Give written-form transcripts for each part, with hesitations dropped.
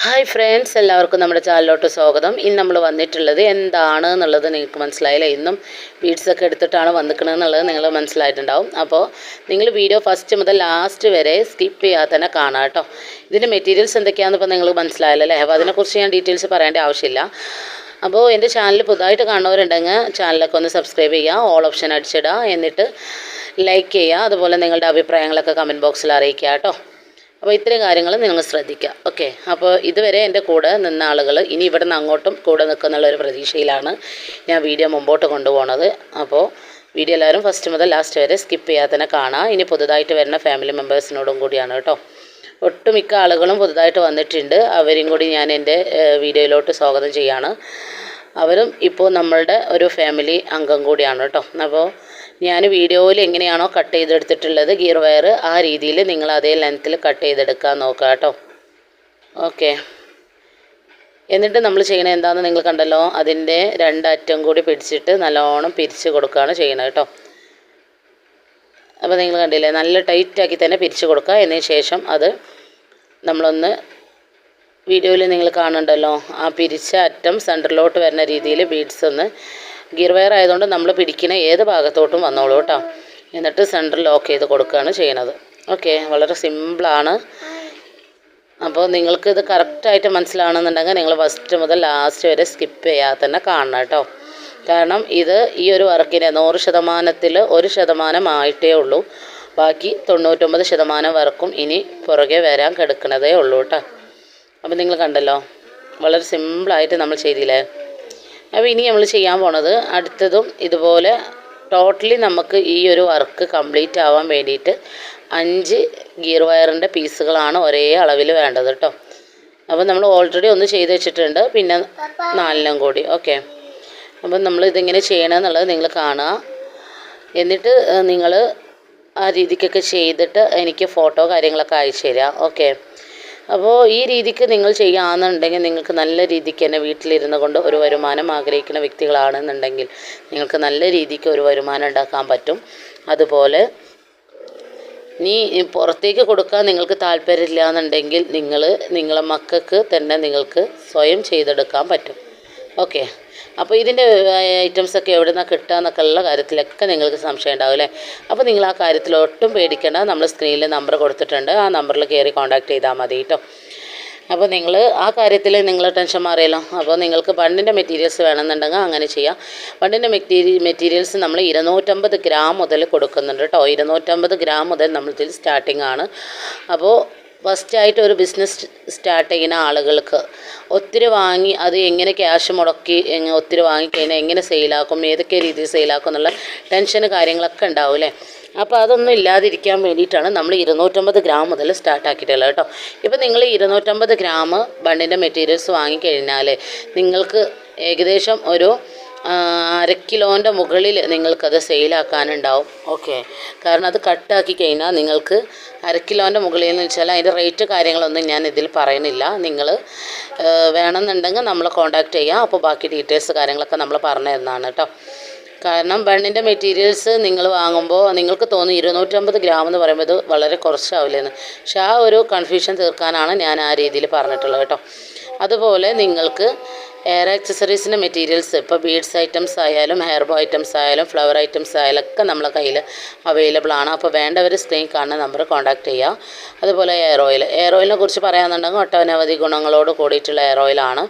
Hi friends, എല്ലാവർക്കും നമ്മുടെ ചാനലിലോട്ട് സ്വാഗതം. ഇന്ന് നമ്മൾ വന്നിട്ടുള്ളത് എന്താണ് എന്നുള്ളത് നിങ്ങൾക്ക് മനസ്സിലായില്ലേ. ഇന്നും ബീഡ്സൊക്കെ എടുത്തിട്ടാണ് വന്നിക്കണമെന്നുള്ളത് നിങ്ങൾ മനസ്സിലായിട്ടുണ്ടാവും. അപ്പോൾ നിങ്ങൾ വീഡിയോ ഫസ്റ്റ് മുതൽ ലാസ്റ്റ് വരെ സ്കിപ്പ് ചെയ്യാതെ തന്നെ കാണാം കേട്ടോ. ഇതിൻ്റെ മെറ്റീരിയൽസ് എന്തൊക്കെയാണെന്ന് ഇപ്പോൾ നിങ്ങൾ മനസ്സിലായല്ലോ അല്ലേ. അപ്പോൾ അതിനെക്കുറിച്ച് ഞാൻ ഡീറ്റെയിൽസ് പറയേണ്ട ആവശ്യമില്ല. അപ്പോൾ എൻ്റെ ചാനൽ പുതുതായിട്ട് കാണുന്നവരുണ്ടെങ്കിൽ ചാനലൊക്കെ ഒന്ന് സബ്സ്ക്രൈബ് ചെയ്യുക, ഓൾ ഓപ്ഷൻ അടിച്ചിടുക, എന്നിട്ട് ലൈക്ക് ചെയ്യുക. അതുപോലെ നിങ്ങളുടെ അഭിപ്രായങ്ങളൊക്കെ കമൻറ്റ് ബോക്സിൽ അറിയിക്കുക കേട്ടോ. അപ്പോൾ ഇത്രയും കാര്യങ്ങൾ നിങ്ങൾ ശ്രദ്ധിക്കുക. ഓക്കെ, അപ്പോൾ ഇതുവരെ എൻ്റെ കൂടെ നിന്ന ആളുകൾ ഇനി ഇവിടെ നിന്ന് അങ്ങോട്ടും കൂടെ നിൽക്കുന്നുള്ളൊരു പ്രതീക്ഷയിലാണ് ഞാൻ വീഡിയോ മുമ്പോട്ട് കൊണ്ടുപോകുന്നത്. അപ്പോൾ വീഡിയോ എല്ലാവരും ഫസ്റ്റ് മുതൽ ലാസ്റ്റ് വരെ സ്കിപ്പ് ചെയ്യാതെ തന്നെ കാണാം. ഇനി പുതുതായിട്ട് വരുന്ന ഫാമിലി മെമ്പേഴ്സിനോടും കൂടിയാണ് കേട്ടോ. ഒട്ടുമിക്ക ആളുകളും പുതുതായിട്ട് വന്നിട്ടുണ്ട്. അവരും കൂടി ഞാൻ എൻ്റെ വീഡിയോയിലോട്ട് സ്വാഗതം ചെയ്യാണ്. അവരും ഇപ്പോൾ നമ്മളുടെ ഒരു ഫാമിലി അംഗം കൂടിയാണ് കേട്ടോ. അപ്പോൾ ഞാൻ വീഡിയോയിൽ എങ്ങനെയാണോ കട്ട് ചെയ്തെടുത്തിട്ടുള്ളത് ഗിയർ വയർ, ആ രീതിയിൽ നിങ്ങൾ അതേ ലെങ്ത്തിൽ കട്ട് ചെയ്തെടുക്കാൻ നോക്കുക കേട്ടോ. ഓക്കെ, എന്നിട്ട് നമ്മൾ ചെയ്യണത് എന്താണെന്ന് നിങ്ങൾ കണ്ടല്ലോ. അതിൻ്റെ രണ്ടറ്റം കൂടി പിടിച്ചിട്ട് നല്ലോണം പിരിച്ച് കൊടുക്കുകയാണ് ചെയ്യണത് കേട്ടോ. അപ്പോൾ നിങ്ങൾ കണ്ടില്ലേ, നല്ല ടൈറ്റാക്കി തന്നെ പിരിച്ച് കൊടുക്കുക. എന്നതിന് ശേഷം അത് നമ്മളൊന്ന് വീഡിയോയിൽ നിങ്ങൾ കാണുന്നുണ്ടല്ലോ, ആ പിരിച്ച അറ്റം സെൻറ്ററിലോട്ട് വരുന്ന രീതിയിൽ ബീഡ്സ് ഒന്ന് ഗിയർ വയർ ആയതുകൊണ്ട് നമ്മൾ പിടിക്കുന്ന ഏത് ഭാഗത്തോട്ടും വന്നോളൂ കേട്ടോ. എന്നിട്ട് സെൻറ്ററിൽ ലോക്ക് ചെയ്ത് കൊടുക്കുകയാണ് ചെയ്യണത്. ഓക്കെ, വളരെ സിമ്പിളാണ്. അപ്പോൾ നിങ്ങൾക്കിത് കറക്റ്റായിട്ട് മനസ്സിലാണെന്നുണ്ടെങ്കിൽ നിങ്ങൾ ഫസ്റ്റ് മുതൽ ലാസ്റ്റ് വരെ സ്കിപ്പ് ചെയ്യാതെ തന്നെ കാണണം കേട്ടോ. കാരണം ഇത് ഈ ഒരു വർക്കിന് 100%-ൽ 1% ആയിട്ടേ ഉള്ളൂ. ബാക്കി 99% വർക്കും ഇനി പുറകെ വരാൻ കിടക്കുന്നതേ ഉള്ളൂ കേട്ടോ. അപ്പോൾ നിങ്ങൾ കണ്ടല്ലോ, വളരെ സിമ്പിളായിട്ട് നമ്മൾ ചെയ്തില്ലേ. അപ്പോൾ ഇനി നമ്മൾ ചെയ്യാൻ പോണത് അടുത്തതും ഇതുപോലെ ടോട്ടലി നമുക്ക് ഈ ഒരു വർക്ക് കംപ്ലീറ്റ് ആവാൻ വേണ്ടിയിട്ട് 5 ഗിയർ വയറിൻ്റെ പീസുകളാണ് ഒരേ അളവിൽ വേണ്ടത് കേട്ടോ. അപ്പോൾ നമ്മൾ ഓൾറെഡി ഒന്ന് ചെയ്ത് വെച്ചിട്ടുണ്ട്, പിന്നെ 4 കൂടി. ഓക്കെ, അപ്പം നമ്മൾ ഇതിങ്ങനെ ചെയ്യണമെന്നുള്ളത് നിങ്ങൾ കാണുക. എന്നിട്ട് നിങ്ങൾ ആ രീതിക്കൊക്കെ ചെയ്തിട്ട് എനിക്ക് ഫോട്ടോ കാര്യങ്ങളൊക്കെ അയച്ചു തരിക. ഓക്കെ, അപ്പോൾ ഈ രീതിക്ക് നിങ്ങൾ ചെയ്യുകയാണെന്നുണ്ടെങ്കിൽ നിങ്ങൾക്ക് നല്ല രീതിക്ക് തന്നെ വീട്ടിലിരുന്ന് കൊണ്ട് ഒരു വരുമാനം ആഗ്രഹിക്കുന്ന വ്യക്തികളാണെന്നുണ്ടെങ്കിൽ നിങ്ങൾക്ക് നല്ല രീതിക്ക് ഒരു വരുമാനം ഉണ്ടാക്കാൻ പറ്റും. അതുപോലെ നീ പുറത്തേക്ക് കൊടുക്കാൻ നിങ്ങൾക്ക് താല്പര്യമില്ല എന്നുണ്ടെങ്കിൽ നിങ്ങളെ മക്കൾക്ക് തന്നെ നിങ്ങൾക്ക് സ്വയം ചെയ്തെടുക്കാൻ പറ്റും. ഓക്കെ, അപ്പോൾ ഇതിൻ്റെ ഐറ്റംസൊക്കെ എവിടെ നിന്നാണ് കിട്ടുക എന്നൊക്കെ ഉള്ള കാര്യത്തിലൊക്കെ നിങ്ങൾക്ക് സംശയം ഉണ്ടാവും അല്ലേ. അപ്പോൾ നിങ്ങൾ ആ കാര്യത്തിൽ ഒട്ടും പേടിക്കേണ്ട. നമ്മൾ സ്ക്രീനിൽ നമ്പർ കൊടുത്തിട്ടുണ്ട്, ആ നമ്പറിൽ കയറി കോൺടാക്ട് ചെയ്താൽ മതി കേട്ടോ. അപ്പോൾ നിങ്ങൾ ആ കാര്യത്തിൽ നിങ്ങൾ ടെൻഷൻ മാറിയല്ലോ. അപ്പോൾ നിങ്ങൾക്ക് ബണ്ടിൻ്റെ മെറ്റീരിയൽസ് വേണമെന്നുണ്ടെങ്കിൽ അങ്ങനെ ചെയ്യാം. ബണ്ടിൻ്റെ മെറ്റീരിയൽസ് നമ്മൾ 250 ഗ്രാം മുതൽ കൊടുക്കുന്നുണ്ട് കേട്ടോ. 250 ഗ്രാം മുതൽ നമ്മളിതിൽ സ്റ്റാർട്ടിംഗ് ആണ്. അപ്പോൾ ഫസ്റ്റായിട്ട് ഒരു ബിസിനസ് സ്റ്റാർട്ട് ചെയ്യുന്ന ആളുകൾക്ക് ഒത്തിരി വാങ്ങി അത് എങ്ങനെ ക്യാഷ് മുടക്കി ഒത്തിരി വാങ്ങിക്കഴിഞ്ഞാൽ എങ്ങനെ സെയിലാക്കും, ഏതൊക്കെ രീതിയിൽ സെയിലാക്കും എന്നുള്ള ടെൻഷന് കാര്യങ്ങളൊക്കെ ഉണ്ടാവും അല്ലേ. അപ്പോൾ അതൊന്നും ഇല്ലാതിരിക്കാൻ വേണ്ടിയിട്ടാണ് നമ്മൾ 250 ഗ്രാം മുതൽ സ്റ്റാർട്ടാക്കിയിട്ടുള്ളത് കേട്ടോ. ഇപ്പോൾ നിങ്ങൾ 250 ഗ്രാം ബണ്ടിൻ്റെ മെറ്റീരിയൽസ് വാങ്ങിക്കഴിഞ്ഞാൽ നിങ്ങൾക്ക് ഏകദേശം ഒരു 1/2 കിലോൻ്റെ മുകളിൽ നിങ്ങൾക്കത് സെയിലാക്കാനുണ്ടാവും. ഓക്കെ, കാരണം അത് കട്ടാക്കി കഴിഞ്ഞാൽ നിങ്ങൾക്ക് 1/2 കിലോൻ്റെ മുകളിൽ എന്ന് വെച്ചാൽ അതിൻ്റെ റേറ്റ് കാര്യങ്ങളൊന്നും ഞാൻ ഇതിൽ പറയുന്നില്ല. നിങ്ങൾ വേണമെന്നുണ്ടെങ്കിൽ നമ്മൾ കോൺടാക്റ്റ് ചെയ്യാം. അപ്പോൾ ബാക്കി ഡീറ്റെയിൽസ് കാര്യങ്ങളൊക്കെ നമ്മൾ പറഞ്ഞു തരുന്നതാണ് കേട്ടോ. കാരണം ബണ്ണിൻ്റെ മെറ്റീരിയൽസ് നിങ്ങൾ വാങ്ങുമ്പോൾ നിങ്ങൾക്ക് തോന്നും 250 ഗ്രാം എന്ന് പറയുമ്പോൾ ഇത് വളരെ കുറച്ചാവില്ലെന്ന്. പക്ഷെ ആ ഒരു കൺഫ്യൂഷൻ തീർക്കാനാണ് ഞാൻ ആ രീതിയിൽ പറഞ്ഞിട്ടുള്ളത് കേട്ടോ. അതുപോലെ നിങ്ങൾക്ക് ഹെയർ ആക്സസറീസിൻ്റെ മെറ്റീരിയൽസ് ഇപ്പോൾ ബീഡ്സ് ഐറ്റംസ് ആയാലും ഹെയർ ബോ ഐറ്റംസ് ആയാലും ഫ്ലവർ ഐറ്റംസ് ആയാലും ഒക്കെ നമ്മളെ കയ്യിൽ അവൈലബിൾ ആണ്. അപ്പോൾ വേണ്ടവർ സ്ക്രീൻ കാണുന്ന നമ്പർ കോൺടാക്ട് ചെയ്യുക. അതുപോലെ എയർ ഓയിലിനെ കുറിച്ച് പറയാമെന്നുണ്ടെങ്കിൽ ഒട്ടനവധി ഗുണങ്ങളോട് കൂടിയിട്ടുള്ള എയർ ഓയിലാണ്.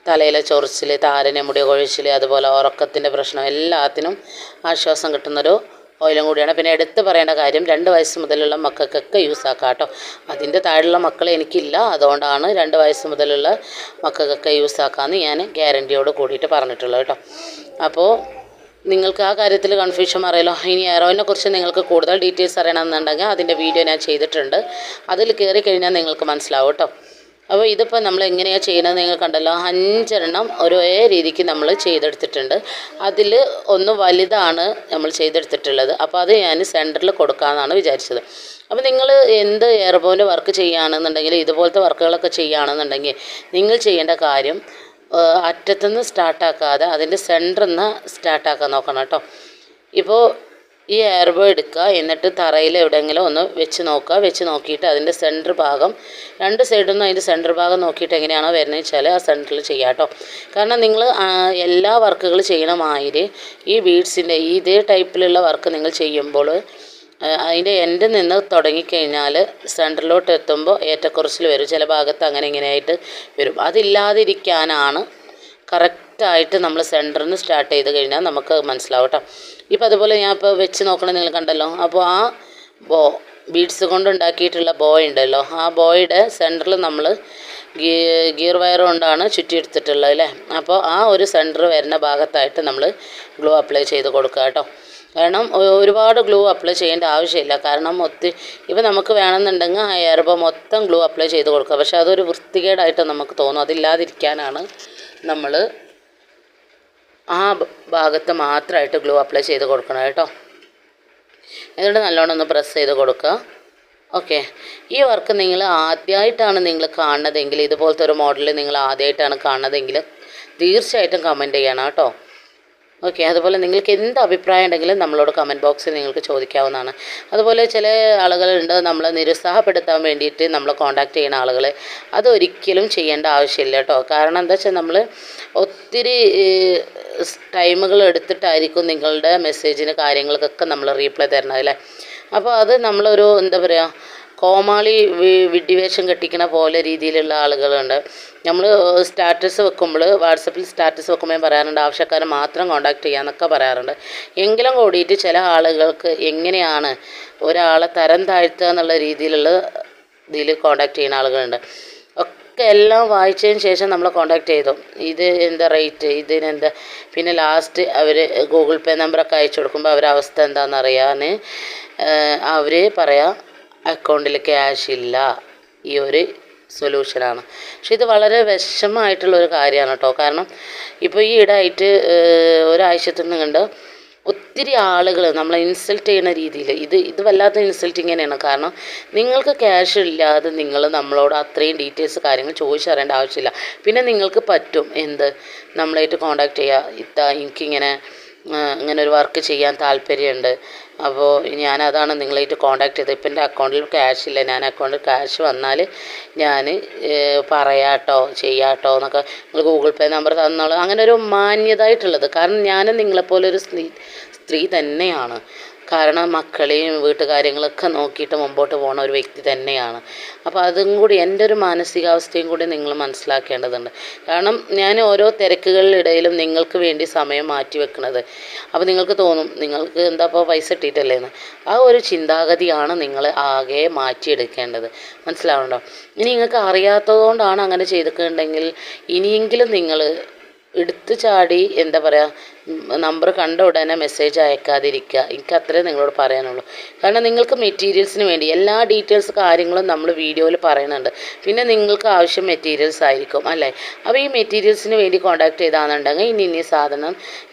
തലയിലെ ചൊറിച്ചിൽ, താരന്, മുടി കൊഴിച്ചിൽ, അതുപോലെ ഉറക്കത്തിൻ്റെ പ്രശ്നം എല്ലാത്തിനും ആശ്വാസം കിട്ടുന്നൊരു ഓയിലും കൂടിയാണ്. പിന്നെ എടുത്ത് പറയേണ്ട കാര്യം 2 വയസ്സ് മുതലുള്ള മക്കൾക്കൊക്കെ യൂസ് ആക്കാം കേട്ടോ. അതിൻ്റെ താഴെയുള്ള മക്കൾ എനിക്കില്ല, അതുകൊണ്ടാണ് 2 വയസ്സ് മുതലുള്ള മക്കൾക്കൊക്കെ യൂസ് ആക്കാമെന്ന് ഞാൻ ഗ്യാരൻറ്റിയോട് കൂടിയിട്ട് പറഞ്ഞിട്ടുള്ളത് കേട്ടോ. അപ്പോൾ നിങ്ങൾക്ക് ആ കാര്യത്തിൽ കൺഫ്യൂഷൻ അറിയാലോ. ഇനി എയർ ഓയിലിനെ കുറിച്ച് നിങ്ങൾക്ക് കൂടുതൽ ഡീറ്റെയിൽസ് അറിയണമെന്നുണ്ടെങ്കിൽ അതിൻ്റെ വീഡിയോ ഞാൻ ചെയ്തിട്ടുണ്ട്, അതിൽ കയറി കഴിഞ്ഞാൽ നിങ്ങൾക്ക് മനസ്സിലാവും കേട്ടോ. അപ്പോൾ ഇതിപ്പോൾ നമ്മൾ എങ്ങനെയാണ് ചെയ്യുന്നത് നിങ്ങൾ കണ്ടല്ലോ. 5 എണ്ണം ഒരേ രീതിക്ക് നമ്മൾ ചെയ്തെടുത്തിട്ടുണ്ട്. അതിൽ ഒന്ന് വലുതാണ് നമ്മൾ ചെയ്തെടുത്തിട്ടുള്ളത്. അപ്പോൾ അത് ഞാൻ സെൻറ്ററിൽ കൊടുക്കാമെന്നാണ് വിചാരിച്ചത്. അപ്പോൾ നിങ്ങൾ എന്ത് എയർബോൻ്റെ വർക്ക് ചെയ്യുകയാണെന്നുണ്ടെങ്കിൽ ഇതുപോലത്തെ വർക്കുകളൊക്കെ ചെയ്യുകയാണെന്നുണ്ടെങ്കിൽ നിങ്ങൾ ചെയ്യേണ്ട കാര്യം അറ്റത്തുനിന്ന് സ്റ്റാർട്ടാക്കാതെ അതിൻ്റെ സെൻറ്ററിൽ നിന്ന് സ്റ്റാർട്ടാക്കാൻ നോക്കണം കേട്ടോ. ഇപ്പോൾ ഈ എയർ ബോ എടുക്കുക. എന്നിട്ട് തറയിൽ എവിടെയെങ്കിലും ഒന്ന് വെച്ച് നോക്കുക. വെച്ച് നോക്കിയിട്ട് അതിൻ്റെ സെൻറ്റർ ഭാഗം, രണ്ട് സൈഡിൽ നിന്നും അതിൻ്റെ സെൻറ്റർ ഭാഗം നോക്കിയിട്ട് എങ്ങനെയാണോ വരുന്നത് വെച്ചാൽ ആ സെൻറ്ററിൽ ചെയ്യാം കേട്ടോ. കാരണം നിങ്ങൾ എല്ലാ വർക്കുകൾ ചെയ്യണ മാതിരി ഈ ബീഡ്സിൻ്റെ ഇതേ ടൈപ്പിലുള്ള വർക്ക് നിങ്ങൾ ചെയ്യുമ്പോൾ അതിൻ്റെ എൻഡിൽ നിന്ന് തുടങ്ങിക്കഴിഞ്ഞാൽ സെൻറ്ററിലോട്ട് എത്തുമ്പോൾ ഏറ്റക്കുറച്ചിൽ വരും. ചില ഭാഗത്ത് അങ്ങനെ ഇങ്ങനെയായിട്ട് വരും. അതില്ലാതിരിക്കാനാണ് കറക്റ്റായിട്ട് നമ്മൾ സെൻറ്ററിൽ നിന്ന് സ്റ്റാർട്ട് ചെയ്ത് കഴിഞ്ഞാൽ നമുക്ക് മനസ്സിലാവും കേട്ടോ. ഇപ്പോൾ അതുപോലെ ഞാൻ ഇപ്പോൾ വെച്ച് നോക്കണം, നിങ്ങൾ കണ്ടല്ലോ. അപ്പോൾ ആ ബീഡ്സ് കൊണ്ട് ഉണ്ടാക്കിയിട്ടുള്ള ഉണ്ടല്ലോ, ആ ബോയുടെ സെൻറ്ററിൽ നമ്മൾ ഗിയർ വയർ കൊണ്ടാണ് ചുറ്റിയെടുത്തിട്ടുള്ളത് അല്ലേ. അപ്പോൾ ആ ഒരു സെൻറ്റർ വരുന്ന ഭാഗത്തായിട്ട് നമ്മൾ ഗ്ലൂ അപ്ലൈ ചെയ്ത് കൊടുക്കുക കേട്ടോ. കാരണം ഒരുപാട് ഗ്ലൂ അപ്ലൈ ചെയ്യേണ്ട ആവശ്യമില്ല. കാരണം ഇപ്പോൾ നമുക്ക് വേണമെന്നുണ്ടെങ്കിൽ ആ എയർ ബോ മൊത്തം ഗ്ലൂ അപ്ലൈ ചെയ്ത് കൊടുക്കുക. പക്ഷേ അതൊരു വൃത്തികേടായിട്ട് നമുക്ക് തോന്നും. അതില്ലാതിരിക്കാനാണ് നമ്മൾ ആ ഭാഗത്ത് മാത്രമായിട്ട് ഗ്ലൂ അപ്ലൈ ചെയ്ത് കൊടുക്കണം കേട്ടോ. എന്നിട്ട് നല്ലോണം ഒന്ന് പ്രസ് ചെയ്ത് കൊടുക്കുക. ഓക്കെ, ഈ വർക്ക് നിങ്ങൾ ആദ്യമായിട്ടാണ് നിങ്ങൾ കാണുന്നതെങ്കിൽ, ഇതുപോലത്തെ ഒരു മോഡൽ നിങ്ങൾ ആദ്യമായിട്ടാണ് കാണുന്നതെങ്കിൽ തീർച്ചയായിട്ടും കമൻറ്റ് ചെയ്യണം കേട്ടോ. ഓക്കെ, അതുപോലെ നിങ്ങൾക്ക് എന്ത് അഭിപ്രായം ഉണ്ടെങ്കിലും നമ്മളോട് കമൻറ്റ് ബോക്സിൽ നിങ്ങൾക്ക് ചോദിക്കാവുന്നതാണ്. അതുപോലെ ചില ആളുകളുണ്ട് നമ്മളെ നിരുത്സാഹപ്പെടുത്താൻ വേണ്ടിയിട്ട് നമ്മളെ കോൺടാക്റ്റ് ചെയ്യുന്ന ആളുകൾ. അതൊരിക്കലും ചെയ്യേണ്ട ആവശ്യമില്ല കേട്ടോ. കാരണം എന്താ വെച്ചാൽ നമ്മൾ ഒത്തിരി ടൈമുകൾ എടുത്തിട്ടായിരിക്കും നിങ്ങളുടെ മെസ്സേജിന് കാര്യങ്ങൾക്കൊക്കെ നമ്മൾ റീപ്ലൈ തരണം അല്ലേ. അപ്പോൾ അത് നമ്മളൊരു എന്താ പറയുക, കോമാളി വിഡ്ഢിവേഷം കെട്ടിക്കണ പോലെ രീതിയിലുള്ള ആളുകളുണ്ട്. നമ്മൾ സ്റ്റാറ്റസ് വെക്കുമ്പോൾ, വാട്സപ്പിൽ സ്റ്റാറ്റസ് വെക്കുമ്പോൾ പറയാറുണ്ട് ആവശ്യക്കാരെ മാത്രം കോൺടാക്റ്റ് ചെയ്യാമെന്നൊക്കെ പറയാറുണ്ട്. എങ്കിലും കൂടിയിട്ട് ചില ആളുകൾക്ക് എങ്ങനെയാണ് ഒരാളെ തരം താഴ്ത്തുക എന്നുള്ള രീതിയിലുള്ള ഇതിൽ കോൺടാക്റ്റ് ചെയ്യുന്ന ആളുകളുണ്ട്. ഒക്കെ എല്ലാം വായിച്ചതിന് ശേഷം നമ്മൾ കോൺടാക്റ്റ് ചെയ്തു, ഇത് എന്താ റേറ്റ്, ഇതിനെന്താ, പിന്നെ ലാസ്റ്റ് അവർ ഗൂഗിൾ പേ നമ്പറൊക്കെ അയച്ചു കൊടുക്കുമ്പോൾ അവരുടെ അവസ്ഥ എന്താണെന്നറിയാൻ അവർ പറയാം അക്കൗണ്ടിൽ ക്യാഷ് ഇല്ല. ഈ ഒരു സൊല്യൂഷനാണ്. പക്ഷെ ഇത് വളരെ വിഷമമായിട്ടുള്ളൊരു കാര്യമാണ് കേട്ടോ. കാരണം ഇപ്പോൾ ഈ ഇടയായിട്ട് ഒരാഴ്ചത്തിൽ കണ്ട് ഒത്തിരി ആളുകൾ നമ്മളെ ഇൻസൾട്ട് ചെയ്യുന്ന രീതിയിൽ ഇത് വല്ലാത്ത ഇൻസൾട്ടിങ് തന്നെയാണ്. കാരണം നിങ്ങൾക്ക് ക്യാഷ് ഇല്ലാതെ നിങ്ങൾ നമ്മളോട് അത്രയും ഡീറ്റെയിൽസ് കാര്യങ്ങൾ ചോദിച്ചറിയേണ്ട ആവശ്യമില്ല. പിന്നെ നിങ്ങൾക്ക് പറ്റും എന്ത് നമ്മളായിട്ട് കോൺടാക്റ്റ് ചെയ്യുക, എനിക്കിങ്ങനെ ഇങ്ങനെ ഒരു വർക്ക് ചെയ്യാൻ താല്പര്യമുണ്ട്, അപ്പോൾ ഞാനതാണ് നിങ്ങളായിട്ട് കോൺടാക്ട് ചെയ്തത്. ഇപ്പം എൻ്റെ അക്കൗണ്ടിൽ ക്യാഷ് ഇല്ല, ഞാൻ അക്കൗണ്ടിൽ ക്യാഷ് വന്നാൽ ഞാൻ പറയാട്ടോ ചെയ്യാട്ടോ എന്നൊക്കെ നിങ്ങൾ ഗൂഗിൾ പേ നമ്പർ തന്നോളൂ. അങ്ങനെ ഒരു മാന്യതായിട്ടുള്ളത്. കാരണം ഞാനും നിങ്ങളെപ്പോലൊരു സ്ത്രീ തന്നെയാണ്. കാരണം മക്കളെയും വീട്ടുകാര്യങ്ങളൊക്കെ നോക്കിയിട്ട് മുമ്പോട്ട് പോകുന്ന ഒരു വ്യക്തി തന്നെയാണ്. അപ്പോൾ അതും കൂടി എൻ്റെ ഒരു മാനസികാവസ്ഥയും കൂടി നിങ്ങൾ മനസ്സിലാക്കേണ്ടതുണ്ട്. കാരണം ഞാൻ ഓരോ തിരക്കുകളിലിടയിലും നിങ്ങൾക്ക് വേണ്ടി സമയം മാറ്റി വെക്കുന്നത്. അപ്പോൾ നിങ്ങൾക്ക് തോന്നും നിങ്ങൾക്ക് എന്താ ഇപ്പോൾ പൈസ ഇട്ടിട്ടല്ലേന്ന്. ആ ഒരു ചിന്താഗതിയാണ് നിങ്ങൾ ആകെ മാറ്റിയെടുക്കേണ്ടത്. മനസ്സിലാവുന്നുണ്ടോ? ഇനി നിങ്ങൾക്ക് അറിയാത്തത് കൊണ്ടാണ് അങ്ങനെ ചെയ്തിട്ടുണ്ടെങ്കിൽ ഇനിയെങ്കിലും നിങ്ങൾ എടുത്തു ചാടി എന്താ പറയുക, നമ്പർ കണ്ട ഉടനെ മെസ്സേജ് അയക്കാതിരിക്കുക. എനിക്ക് അത്രേ നിങ്ങളോട് പറയാനുള്ളൂ. കാരണം നിങ്ങൾക്ക് മെറ്റീരിയൽസിന് വേണ്ടി എല്ലാ ഡീറ്റെയിൽസ് കാര്യങ്ങളും നമ്മൾ വീഡിയോയിൽ പറയുന്നുണ്ട്. പിന്നെ നിങ്ങൾക്ക് ആവശ്യം മെറ്റീരിയൽസ് ആയിരിക്കും അല്ലേ. അപ്പോൾ ഈ മെറ്റീരിയൽസിന് വേണ്ടി കോൺടാക്ട് ചെയ്താണെന്നുണ്ടെങ്കിൽ ഇനി സാധനം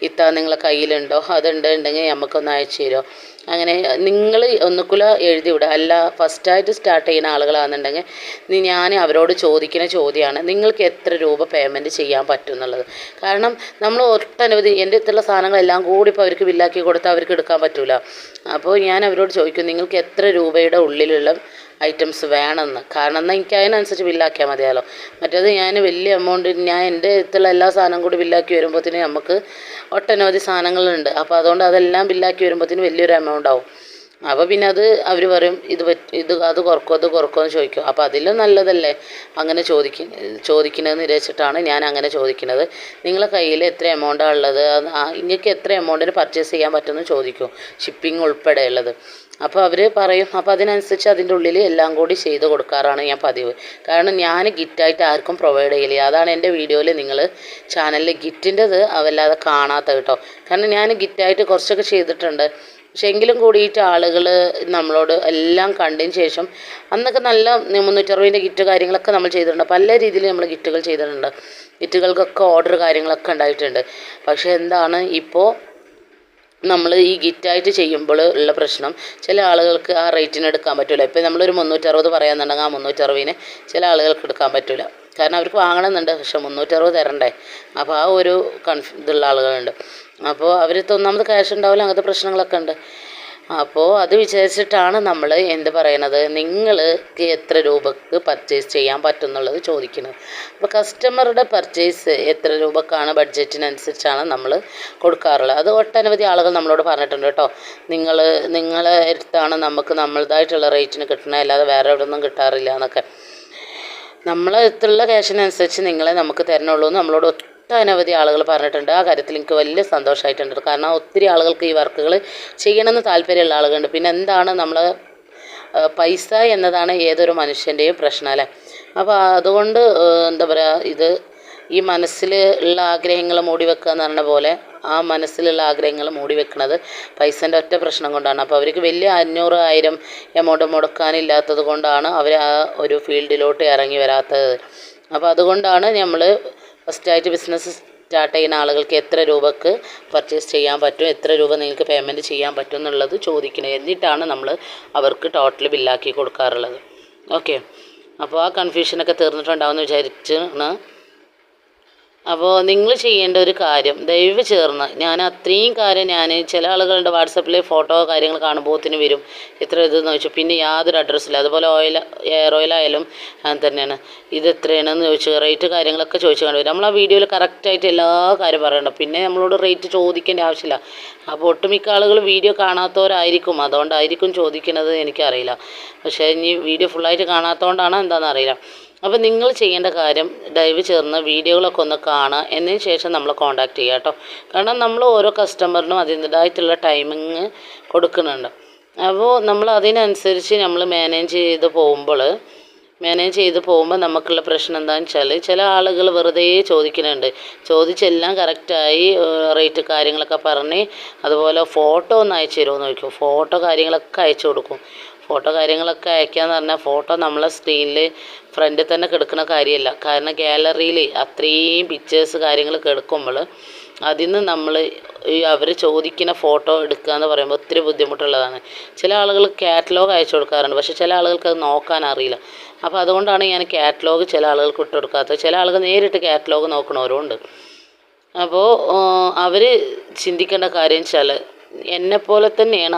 നിങ്ങളെ കയ്യിലുണ്ടോ, അതുണ്ടെങ്കിൽ നമുക്കൊന്ന് അയച്ചു തരുമോ, അങ്ങനെ നിങ്ങൾ ഒന്നുകൂല എഴുതി വിടുക. അല്ല ഫസ്റ്റായിട്ട് സ്റ്റാർട്ട് ചെയ്യുന്ന ആളുകളാണെന്നുണ്ടെങ്കിൽ ഞാൻ അവരോട് ചോദിക്കുന്ന ചോദ്യമാണ് നിങ്ങൾക്ക് എത്ര രൂപ പേയ്മെൻറ്റ് ചെയ്യാൻ പറ്റും എന്നുള്ളത്. കാരണം നമ്മൾ ഒട്ടനവധി എൻ്റെ അടുത്തുള്ള സാധനങ്ങളെല്ലാം കൂടി ഇപ്പോൾ അവർക്ക് ബില്ലാക്കി കൊടുത്താൽ അവർക്ക് എടുക്കാൻ പറ്റില്ല. അപ്പോൾ ഞാൻ അവരോട് ചോദിക്കും നിങ്ങൾക്ക് എത്ര രൂപയുടെ ഉള്ളിലുള്ള ഐറ്റംസ് വേണമെന്ന്. കാരണം എന്നാൽ എനിക്ക് അതിനനുസരിച്ച് ബില്ലാക്കിയാൽ മതിയാലോ. മറ്റേത് ഞാൻ വലിയ എമൗണ്ട് ഞാൻ എൻ്റെ അടുത്തുള്ള എല്ലാ സാധനം കൂടി ബില്ലാക്കി വരുമ്പോഴത്തേന് നമുക്ക് ഒട്ടനവധി സാധനങ്ങളുണ്ട്. അപ്പോൾ അതുകൊണ്ട് അതെല്ലാം ബില്ലാക്കി വരുമ്പോഴത്തേന് വലിയൊരു എമൗണ്ട് ആവും. അപ്പോൾ പിന്നെ അത് അവർ പറയും അത് കുറക്കോ എന്ന് ചോദിക്കും. അപ്പോൾ അതിലും നല്ലതല്ലേ അങ്ങനെ ചോദിക്കുന്നതെന്ന് വിചാരിച്ചിട്ടാണ് ഞാൻ അങ്ങനെ ചോദിക്കുന്നത്. നിങ്ങളെ കയ്യിൽ എത്ര എമൗണ്ടാണ് ഉള്ളത്, നിങ്ങൾക്ക് എത്ര എമൗണ്ടിന് പർച്ചേസ് ചെയ്യാൻ പറ്റുമെന്ന് ചോദിക്കും, ഷിപ്പിംഗ് ഉൾപ്പെടെ ഉള്ളത്. അപ്പോൾ അവർ പറയും. അപ്പോൾ അതിനനുസരിച്ച് അതിൻ്റെ ഉള്ളിൽ എല്ലാം കൂടി ചെയ്ത് കൊടുക്കാറാണ് ഞാൻ പതിവ്. കാരണം ഞാൻ ഗിഫ്റ്റായിട്ട് ആർക്കും പ്രൊവൈഡ് ചെയ്യില്ല. അതാണ് എൻ്റെ വീഡിയോയിൽ നിങ്ങൾ ചാനലിൽ ഗിഫ്റ്റിൻ്റെത് വല്ലാതെ കാണാത്ത കേട്ടോ. കാരണം ഞാൻ ഗിഫ്റ്റായിട്ട് കുറച്ചൊക്കെ ചെയ്തിട്ടുണ്ട്. പക്ഷെ എങ്കിലും കൂടിയിട്ട് ആളുകൾ നമ്മളോട് എല്ലാം കണ്ടതിന് ശേഷം അന്നൊക്കെ നല്ല 360 ഗിഫ്റ്റ് കാര്യങ്ങളൊക്കെ നമ്മൾ ചെയ്തിട്ടുണ്ട്. പല രീതിയിൽ നമ്മൾ ഗിഫ്റ്റുകൾ ചെയ്തിട്ടുണ്ട്. ഗിഫ്റ്റുകൾക്കൊക്കെ ഓർഡർ കാര്യങ്ങളൊക്കെ ഉണ്ടായിട്ടുണ്ട്. പക്ഷേ എന്താണ് ഇപ്പോൾ നമ്മൾ ഈ ഗിഫ്റ്റായിട്ട് ചെയ്യുമ്പോൾ ഉള്ള പ്രശ്നം, ചില ആളുകൾക്ക് ആ റേറ്റിന് എടുക്കാൻ പറ്റില്ല. ഇപ്പോൾ നമ്മളൊരു 360 പറയാമെന്നുണ്ടെങ്കിൽ ആ 360 ചില ആളുകൾക്ക് എടുക്കാൻ പറ്റില്ല. കാരണം അവർക്ക് വാങ്ങണമെന്നുണ്ട്, പക്ഷെ 360 തരണ്ടേ. അപ്പോൾ ആ ഒരു ഇതുള്ള ആളുകളുണ്ട്. അപ്പോൾ അവർക്ക് ഒന്നാമത് ക്യാഷ് ഉണ്ടാവില്ല, അങ്ങനത്തെ പ്രശ്നങ്ങളൊക്കെ ഉണ്ട്. അപ്പോൾ അത് വിചാരിച്ചിട്ടാണ് നമ്മൾ എന്ത് പറയണത്, നിങ്ങൾക്ക് എത്ര രൂപക്ക് പർച്ചേസ് ചെയ്യാൻ പറ്റും എന്നുള്ളത് ചോദിക്കുന്നത്. അപ്പോൾ കസ്റ്റമറുടെ പർച്ചേസ് എത്ര രൂപക്കാണ് ബഡ്ജറ്റിനനുസരിച്ചാണ് നമ്മൾ കൊടുക്കാറുള്ളത്. അത് ഒട്ടനവധി ആളുകൾ നമ്മളോട് പറഞ്ഞിട്ടുണ്ട് കേട്ടോ. നിങ്ങളെ അടുത്താണ് നമുക്ക് നമ്മളതായിട്ടുള്ള റേറ്റിന് കിട്ടണത്, അല്ലാതെ വേറെ എവിടെ ഒന്നും കിട്ടാറില്ല എന്നൊക്കെ. നമ്മളെ അടുത്തുള്ള ക്യാഷിനനുസരിച്ച് നിങ്ങളെ നമുക്ക് തരണുള്ളൂ എന്ന് നമ്മളോട് ഒട്ടനവധി ആളുകൾ പറഞ്ഞിട്ടുണ്ട്. ആ കാര്യത്തിൽ എനിക്ക് വലിയ സന്തോഷമായിട്ടുണ്ട്. കാരണം ഒത്തിരി ആളുകൾക്ക് ഈ വർക്കുകൾ ചെയ്യണമെന്ന് താല്പര്യമുള്ള ആളുകളുണ്ട്. പിന്നെ എന്താണ് നമ്മൾ പൈസ എന്നതാണ് ഏതൊരു മനുഷ്യൻ്റെയും പ്രശ്നം അല്ലേ. അപ്പോൾ അതുകൊണ്ട് എന്താ പറയുക, ഇത് ഈ മനസ്സിൽ ഉള്ള ആഗ്രഹങ്ങൾ മൂടി വെക്കുക എന്ന് പറഞ്ഞ പോലെ ആ മനസ്സിലുള്ള ആഗ്രഹങ്ങൾ മൂടി വെക്കുന്നത് പൈസൻ്റെ ഒറ്റ പ്രശ്നം കൊണ്ടാണ്. അപ്പോൾ അവർക്ക് വലിയ 500,000 എമൗണ്ട് മുടക്കാനില്ലാത്തത് കൊണ്ടാണ് അവർ ആ ഒരു ഫീൽഡിലോട്ട് ഇറങ്ങി വരാത്തത്. അപ്പോൾ അതുകൊണ്ടാണ് നമ്മൾ ഫസ്റ്റായിട്ട് ബിസിനസ് സ്റ്റാർട്ട് ചെയ്യുന്ന ആളുകൾക്ക് എത്ര രൂപക്ക് പർച്ചേസ് ചെയ്യാൻ പറ്റും, എത്ര രൂപ നിങ്ങൾക്ക് പേയ്മെൻറ്റ് ചെയ്യാൻ പറ്റും എന്നുള്ളത് ചോദിക്കുന്നത്. എന്നിട്ടാണ് നമ്മൾ അവർക്ക് ടോട്ടൽ ബില്ലാക്കി കൊടുക്കാറുള്ളത്. ഓക്കെ, അപ്പോൾ ആ കൺഫ്യൂഷനൊക്കെ തീർന്നിട്ടുണ്ടാവുമെന്ന് വിചാരിച്ചാണ്. അപ്പോൾ നിങ്ങൾ ചെയ്യേണ്ട ഒരു കാര്യം, ദയവ് ചേർന്ന് ഞാൻ അത്രയും കാര്യം ചില ആളുകളുടെ വാട്സപ്പിൽ ഫോട്ടോ കാര്യങ്ങൾ കാണുമ്പോഴത്തിന് വരും എത്ര ഇതെന്ന് ചോദിച്ചു, പിന്നെ യാതൊരു അഡ്രസ്സില്ല. അതുപോലെ എയർ ഓയിലായാലും അങ്ങനെ തന്നെയാണ്. ഇത് എത്രയാണെന്ന് ചോദിച്ചു റേറ്റ് കാര്യങ്ങളൊക്കെ ചോദിച്ചു കണ്ടുവരും. നമ്മൾ ആ വീഡിയോയിൽ കറക്റ്റായിട്ട് എല്ലാ കാര്യം പറയണം. പിന്നെ നമ്മളോട് റേറ്റ് ചോദിക്കേണ്ട ആവശ്യമില്ല. അപ്പോൾ ഒട്ടുമിക്ക ആളുകൾ വീഡിയോ കാണാത്തവരായിരിക്കും, അതുകൊണ്ടായിരിക്കും ചോദിക്കുന്നത്, എനിക്കറിയില്ല. പക്ഷേ ഇനി വീഡിയോ ഫുള്ളായിട്ട് കാണാത്തതുകൊണ്ടാണ് എന്താണെന്ന് അറിയില്ല. അപ്പോൾ നിങ്ങൾ ചെയ്യേണ്ട കാര്യം, ദയവ് ചേർന്ന് വീഡിയോകളൊക്കെ ഒന്ന് കാണുക, എന്നതിന് ശേഷം നമ്മളെ കോൺടാക്റ്റ് ചെയ്യുക കേട്ടോ. കാരണം നമ്മൾ ഓരോ കസ്റ്റമറിനും അതിൻ്റേതായിട്ടുള്ള ടൈമിങ് കൊടുക്കുന്നുണ്ട്. അപ്പോൾ നമ്മൾ അതിനനുസരിച്ച് നമ്മൾ മാനേജ് ചെയ്ത് പോകുമ്പോൾ നമുക്കുള്ള പ്രശ്നം എന്താണെന്ന് വെച്ചാൽ, ചില ആളുകൾ വെറുതെ ചോദിക്കുന്നുണ്ട്. ചോദിച്ചെല്ലാം കറക്റ്റായി റേറ്റ് കാര്യങ്ങളൊക്കെ പറഞ്ഞ് അതുപോലെ ഫോട്ടോ ഒന്ന് അയച്ചു തരുമോ എന്ന് ചോദിക്കും. ഫോട്ടോ കാര്യങ്ങളൊക്കെ അയച്ചു കൊടുക്കും. ഫോട്ടോ കാര്യങ്ങളൊക്കെ അയക്കാമെന്ന് പറഞ്ഞാൽ ഫോട്ടോ നമ്മളെ സ്ക്രീനിൽ ഫ്രണ്ടിൽ തന്നെ കിടക്കുന്ന കാര്യമല്ല. കാരണം ഗാലറിയിൽ അത്രയും പിക്ചേഴ്സ് കാര്യങ്ങൾ കിടക്കുമ്പോൾ അതിൽ നിന്ന് നമ്മൾ അവർ ചോദിക്കുന്ന ഫോട്ടോ എടുക്കുക എന്ന് പറയുമ്പോൾ ഒത്തിരി ബുദ്ധിമുട്ടുള്ളതാണ്. ചില ആളുകൾ കാറ്റലോഗ് അയച്ചു കൊടുക്കാറുണ്ട്, പക്ഷേ ചില ആളുകൾക്ക് അത് നോക്കാൻ അറിയില്ല. അപ്പോൾ അതുകൊണ്ടാണ് ഞാൻ കാറ്റലോഗ് ചില ആളുകൾക്ക് ഇട്ട് കൊടുക്കാത്തത്. ചില ആളുകൾ നേരിട്ട് കാറ്റലോഗ് നോക്കണവരുണ്ട്. അപ്പോൾ അവർ ചിന്തിക്കേണ്ട കാര്യം വെച്ചാൽ എന്നെപ്പോലെ തന്നെയാണ്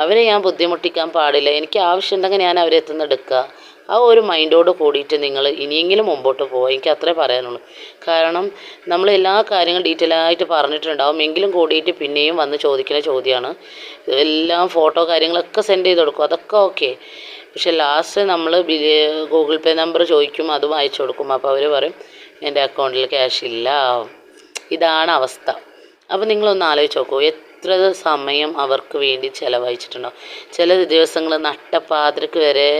അവരെ ഞാൻ ബുദ്ധിമുട്ടിക്കാൻ പാടില്ല. എനിക്ക് ആവശ്യമുണ്ടെങ്കിൽ ഞാൻ അവരെ എത്തുന്ന എടുക്കുക. ആ ഒരു മൈൻഡോട് കൂടിയിട്ട് നിങ്ങൾ ഇനിയെങ്കിലും മുമ്പോട്ട് പോകുക, എനിക്ക് അത്രേ പറയാനുള്ളൂ. കാരണം നമ്മൾ എല്ലാ കാര്യങ്ങളും ഡീറ്റെയിൽ ആയിട്ട് പറഞ്ഞിട്ടുണ്ടാവും, എങ്കിലും കൂടിയിട്ട് പിന്നെയും വന്ന് ചോദിക്കുന്ന ചോദ്യമാണ്. എല്ലാം ഫോട്ടോ കാര്യങ്ങളൊക്കെ സെൻഡ് ചെയ്ത് കൊടുക്കും, അതൊക്കെ ഓക്കെ. പക്ഷെ ലാസ്റ്റ് നമ്മൾ ഗൂഗിൾ പേ നമ്പർ ചോദിക്കും, അതും അയച്ചു കൊടുക്കും. അപ്പോൾ അവർ പറയും എൻ്റെ അക്കൗണ്ടിൽ ക്യാഷ് ഇല്ല. ഇതാണ് അവസ്ഥ. അപ്പോൾ നിങ്ങളൊന്ന് ആലോചിച്ച് നോക്കൂ, എത്ര സമയം അവർക്ക് വേണ്ടി ചിലവഴിച്ചിട്ടുണ്ടാവും. ചില ദിവസങ്ങൾ നട്ടപ്പാതിരക്ക് വരെ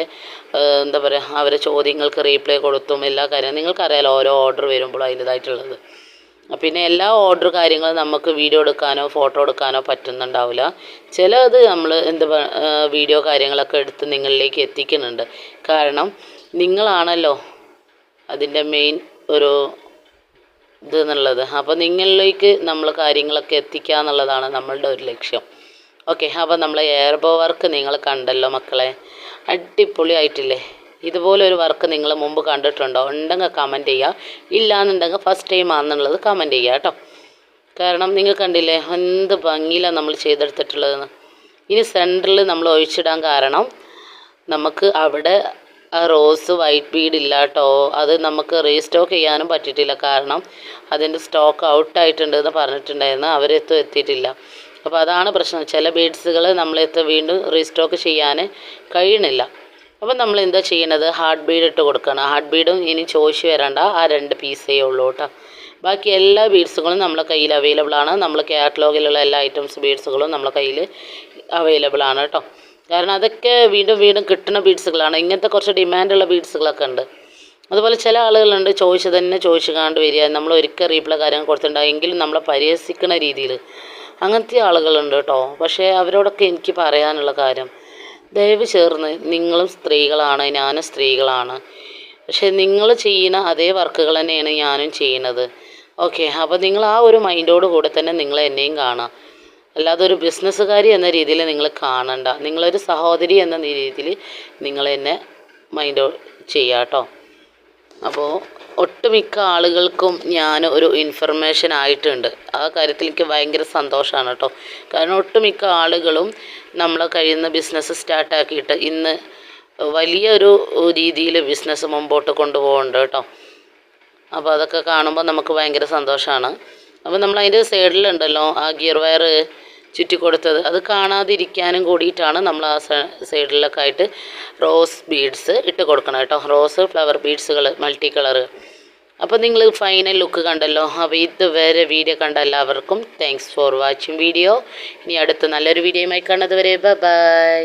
എന്താ പറയുക, അവരെ ചോദ്യങ്ങൾക്ക് റീപ്ലൈ കൊടുത്തും എല്ലാ കാര്യവും. നിങ്ങൾക്കറിയാലോ ഓരോ ഓർഡർ വരുമ്പോഴും അതിൻ്റേതായിട്ടുള്ളത്. പിന്നെ എല്ലാ ഓർഡർ കാര്യങ്ങളും നമുക്ക് വീഡിയോ എടുക്കാനോ ഫോട്ടോ എടുക്കാനോ പറ്റുന്നുണ്ടാവില്ല. ചിലത് നമ്മൾ വീഡിയോ കാര്യങ്ങളൊക്കെ എടുത്ത് നിങ്ങളിലേക്ക് എത്തിക്കുന്നുണ്ട്. കാരണം നിങ്ങളാണല്ലോ അതിൻ്റെ മെയിൻ ഒരു എന്നുള്ളത്. അപ്പോൾ നിങ്ങളിലേക്ക് നമ്മൾ കാര്യങ്ങളൊക്കെ എത്തിക്കുക എന്നുള്ളതാണ് നമ്മളുടെ ഒരു ലക്ഷ്യം. ഓക്കെ, അപ്പോൾ നമ്മൾ എയർബോ വർക്ക് നിങ്ങൾ കണ്ടല്ലോ മക്കളെ, അടിപൊളിയായിട്ടില്ലേ? ഇതുപോലെ ഒരു വർക്ക് നിങ്ങൾ മുമ്പ് കണ്ടിട്ടുണ്ടോ? ഉണ്ടെങ്കിൽ കമൻറ്റ് ചെയ്യുക, ഇല്ലയെന്നുണ്ടെങ്കിൽ ഫസ്റ്റ് ടൈം ആണെന്നുള്ളത് കമൻറ്റ് ചെയ്യുക കേട്ടോ. കാരണം നിങ്ങൾ കണ്ടില്ലേ എന്ത് ഭംഗിയിലാണ് നമ്മൾ ചെയ്തെടുത്തിട്ടുള്ളതെന്ന്. ഇനി സെൻറ്ററിൽ നമ്മൾ ഒഴിച്ചിടാൻ കാരണം നമുക്ക് അവിടെ റോസ് വൈറ്റ് ബീഡ് ഇല്ല കേട്ടോ. അത് നമുക്ക് റീസ്റ്റോക്ക് ചെയ്യാനും പറ്റിയിട്ടില്ല. കാരണം അതിൻ്റെ സ്റ്റോക്ക് ഔട്ടായിട്ടുണ്ട് എന്ന് പറഞ്ഞിട്ടുണ്ടായിരുന്നു, എത്തിയിട്ടില്ല. അപ്പോൾ അതാണ് പ്രശ്നം. ചില ബീഡ്സുകൾ നമ്മളെടുത്ത് വീണ്ടും റീസ്റ്റോക്ക് ചെയ്യാൻ കഴിയണില്ല. അപ്പം നമ്മൾ എന്താ ചെയ്യണത്, ഹാർഡ് ബീഡ് ഇട്ട് കൊടുക്കണം. ഹാർഡ് ബീഡും ഇനി ചോദിച്ച് വരണ്ട, ആ 2 പീസേ ഉള്ളൂ കേട്ടോ. ബാക്കി എല്ലാ ബീഡ്സുകളും നമ്മളെ കയ്യിൽ അവൈലബിൾ ആണ്. നമ്മൾ കാറ്റലോഗിലുള്ള എല്ലാ ഐറ്റംസ് ബീഡ്സുകളും നമ്മളെ കയ്യിൽ അവൈലബിൾ ആണ് കേട്ടോ. കാരണം അതൊക്കെ വീണ്ടും കിട്ടുന്ന ബീഡ്സുകളാണ്. ഇങ്ങനത്തെ കുറച്ച് ഡിമാൻഡുള്ള ബീഡ്സുകളൊക്കെ ഉണ്ട്. അതുപോലെ ചില ആളുകളുണ്ട് ചോദിച്ചു കണ്ട് വരിക, നമ്മൾ ഒരിക്കൽ റീപ്ലൈ കാര്യങ്ങൾ കൊടുത്തിട്ടുണ്ടാകും, എങ്കിലും നമ്മളെ പരിഹസിക്കുന്ന രീതിയിൽ അങ്ങനത്തെ ആളുകളുണ്ട് കേട്ടോ. പക്ഷേ അവരോടൊക്കെ എനിക്ക് പറയാനുള്ള കാര്യം, ദയവ് ചേർന്ന് നിങ്ങളും സ്ത്രീകളാണ്, ഞാനും സ്ത്രീകളാണ്. പക്ഷേ നിങ്ങൾ ചെയ്യുന്ന അതേ വർക്കുകൾ തന്നെയാണ് ഞാനും ചെയ്യുന്നത്. ഓക്കെ, അപ്പോൾ നിങ്ങൾ ആ ഒരു മൈൻഡോട് കൂടെ തന്നെ നിങ്ങൾ എന്നെയും കാണുക. അല്ലാതെ ഒരു ബിസിനസ്സുകാരി എന്ന രീതിയിൽ നിങ്ങൾ കാണണ്ട. നിങ്ങളൊരു സഹോദരി എന്ന രീതിയിൽ നിങ്ങൾ എന്നെ മൈൻഡ് ചെയ്യുക കേട്ടോ. അപ്പോൾ ഒട്ടുമിക്ക ആളുകൾക്കും ഞാൻ ഒരു ഇൻഫർമേഷൻ ആയിട്ടുണ്ട്. ആ കാര്യത്തിൽ എനിക്ക് ഭയങ്കര സന്തോഷമാണ് കേട്ടോ. കാരണം ഒട്ടുമിക്ക ആളുകളും നമ്മളെ കയ്യിൽ നിന്ന് ബിസിനസ് സ്റ്റാർട്ടാക്കിയിട്ട് ഇന്ന് വലിയൊരു രീതിയിൽ ബിസിനസ് മുമ്പോട്ട് കൊണ്ടുപോകുന്നുണ്ട് കേട്ടോ. അപ്പോൾ അതൊക്കെ കാണുമ്പോൾ നമുക്ക് ഭയങ്കര സന്തോഷമാണ്. അപ്പോൾ നമ്മൾ അതിൻ്റെ സൈഡിലുണ്ടല്ലോ ആ ഗിയർ വയർ ചുറ്റി കൊടുത്തത്, അത് കാണാതിരിക്കാനും കൂടിയിട്ടാണ് നമ്മൾ ആ സൈഡിലൊക്കെ ആയിട്ട് റോസ് ബീഡ്സ് ഇട്ട് കൊടുക്കണം കേട്ടോ. റോസ് ഫ്ലവർ ബീഡ്സുകൾ മൾട്ടി കളറ്. അപ്പോൾ നിങ്ങൾ ഫൈനൽ ലുക്ക് കണ്ടല്ലോ. അപ്പോൾ ഇതുവരെ വീഡിയോ കണ്ട എല്ലാവർക്കും താങ്ക്സ് ഫോർ വാച്ചിങ് വീഡിയോ. ഇനി അടുത്ത നല്ലൊരു വീഡിയോയുമായി കാണുന്നത് വരെ ബൈ.